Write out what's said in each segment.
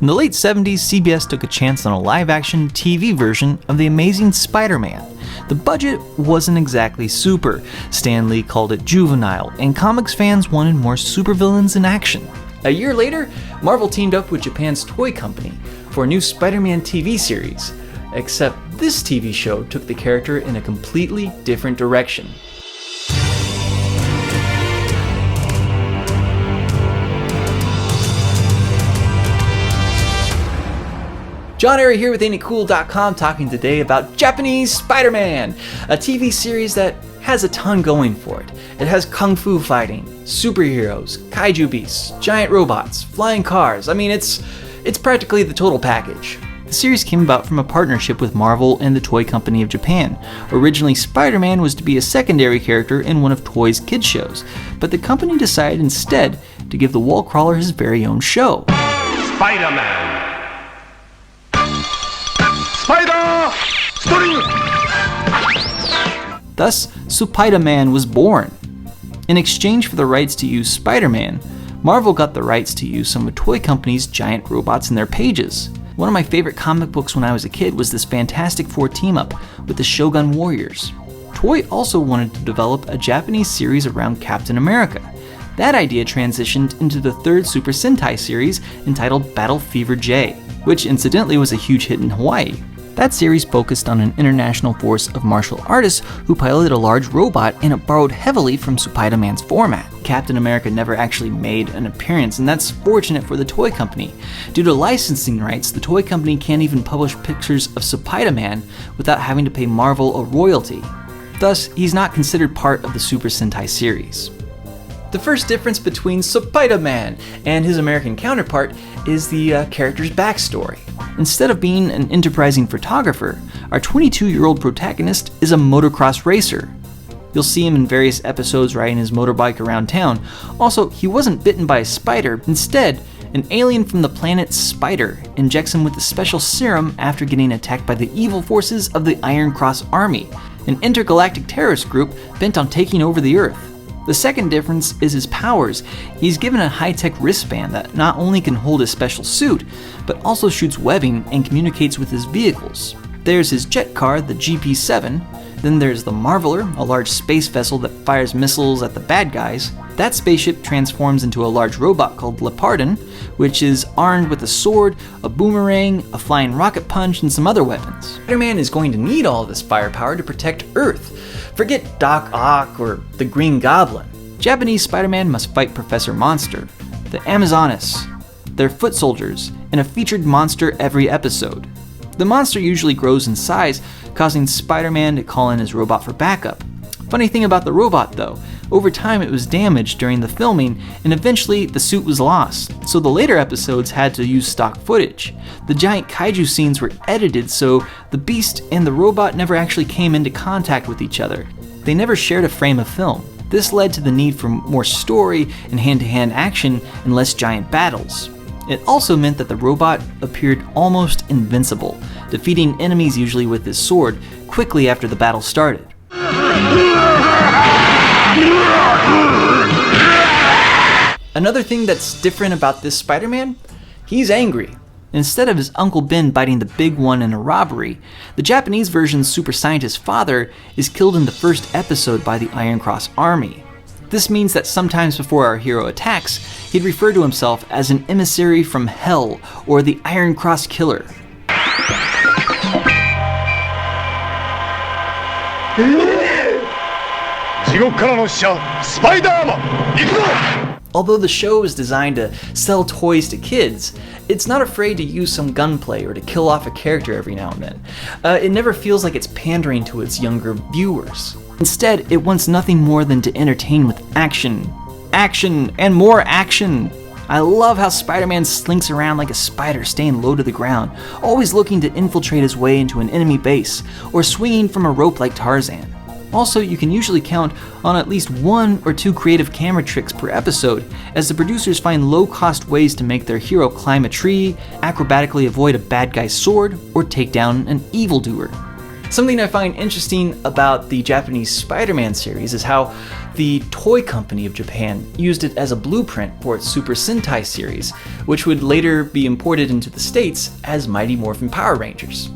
In the late 70s, CBS took a chance on a live-action TV version of The Amazing Spider-Man. The budget wasn't exactly super. Stan Lee called it juvenile, and comics fans wanted more supervillains in action. A year later, Marvel teamed up with Japan's toy company for a new Spider-Man TV series, except this TV show took the character in a completely different direction. John Airy here with AintItCool.com, talking today about Japanese Spider-Man, a TV series that has a ton going for it. It has kung fu fighting, superheroes, kaiju beasts, giant robots, flying cars. I mean, it's practically the total package. The series came about from a partnership with Marvel and the Toy Company of Japan. Originally, Spider-Man was to be a secondary character in one of Toy's kids shows, but the company decided instead to give the wall crawler his very own show. Spider-Man! Spider! Spring! Thus, Spider-Man was born. In exchange for the rights to use Spider-Man, Marvel got the rights to use some of Toy Company's giant robots in their pages. One of my favorite comic books when I was a kid was this Fantastic Four team-up with the Shogun Warriors. Toy also wanted to develop a Japanese series around Captain America. That idea transitioned into the third Super Sentai series entitled Battle Fever J, which incidentally was a huge hit in Hawaii. That series focused on an international force of martial artists who piloted a large robot, and it borrowed heavily from Spider-Man's format. Captain America never actually made an appearance, and that's fortunate for the Toy Company. Due to licensing rights, the Toy Company can't even publish pictures of Spider-Man without having to pay Marvel a royalty. Thus, he's not considered part of the Super Sentai series. The first difference between Spider-Man and his American counterpart is the character's backstory. Instead of being an enterprising photographer, our 22-year-old protagonist is a motocross racer. You'll see him in various episodes riding his motorbike around town. Also, he wasn't bitten by a spider. Instead, an alien from the planet Spider injects him with a special serum after getting attacked by the evil forces of the Iron Cross Army, an intergalactic terrorist group bent on taking over the Earth. The second difference is his powers. He's given a high-tech wristband that not only can hold his special suit, but also shoots webbing and communicates with his vehicles. There's his jet car, the GP-7. Then there's the Marveler, a large space vessel that fires missiles at the bad guys. That spaceship transforms into a large robot called Lepardon, which is armed with a sword, a boomerang, a flying rocket punch, and some other weapons. Spider-Man is going to need all this firepower to protect Earth. Forget Doc Ock or the Green Goblin. Japanese Spider-Man must fight Professor Monster, the Amazonas, their foot soldiers, and a featured monster every episode. The monster usually grows in size, causing Spider-Man to call in his robot for backup. Funny thing about the robot though, over time it was damaged during the filming, and eventually the suit was lost, so the later episodes had to use stock footage. The giant kaiju scenes were edited, so the beast and the robot never actually came into contact with each other. They never shared a frame of film. This led to the need for more story and hand-to-hand action and less giant battles. It also meant that the robot appeared almost invincible, defeating enemies usually with his sword quickly after the battle started. Another thing that's different about this Spider-Man, he's angry. Instead of his Uncle Ben biting the big one in a robbery, the Japanese version's super scientist father is killed in the first episode by the Iron Cross Army. This means that sometimes before our hero attacks, he'd refer to himself as an emissary from hell or the Iron Cross Killer. Although the show is designed to sell toys to kids, it's not afraid to use some gunplay or to kill off a character every now and then. It never feels like it's pandering to its younger viewers. Instead, it wants nothing more than to entertain with action. Action and more action! I love how Spider-Man slinks around like a spider staying low to the ground, always looking to infiltrate his way into an enemy base, or swinging from a rope like Tarzan. Also, you can usually count on at least 1 or 2 creative camera tricks per episode, as the producers find low-cost ways to make their hero climb a tree, acrobatically avoid a bad guy's sword, or take down an evildoer. Something I find interesting about the Japanese Spider-Man series is how the toy company of Japan used it as a blueprint for its Super Sentai series, which would later be imported into the States as Mighty Morphin Power Rangers.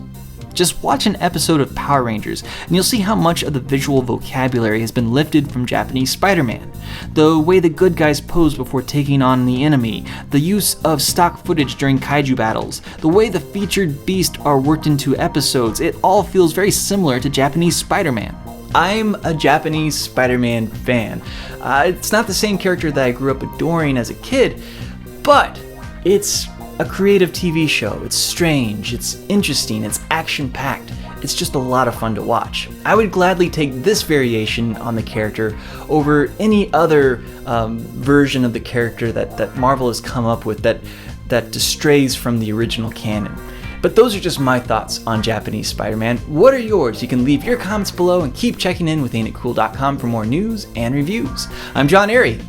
Just watch an episode of Power Rangers and you'll see how much of the visual vocabulary has been lifted from Japanese Spider-Man. The way the good guys pose before taking on the enemy, the use of stock footage during kaiju battles, the way the featured beasts are worked into episodes, it all feels very similar to Japanese Spider-Man. I'm a Japanese Spider-Man fan. It's not the same character that I grew up adoring as a kid, but it's a creative TV show. It's strange, it's interesting, it's action-packed. It's just a lot of fun to watch. I would gladly take this variation on the character over any other version of the character that Marvel has come up with that strays from the original canon. But those are just my thoughts on Japanese Spider-Man. What are yours? You can leave your comments below and keep checking in with AintItCool.com for more news and reviews. I'm John Airy.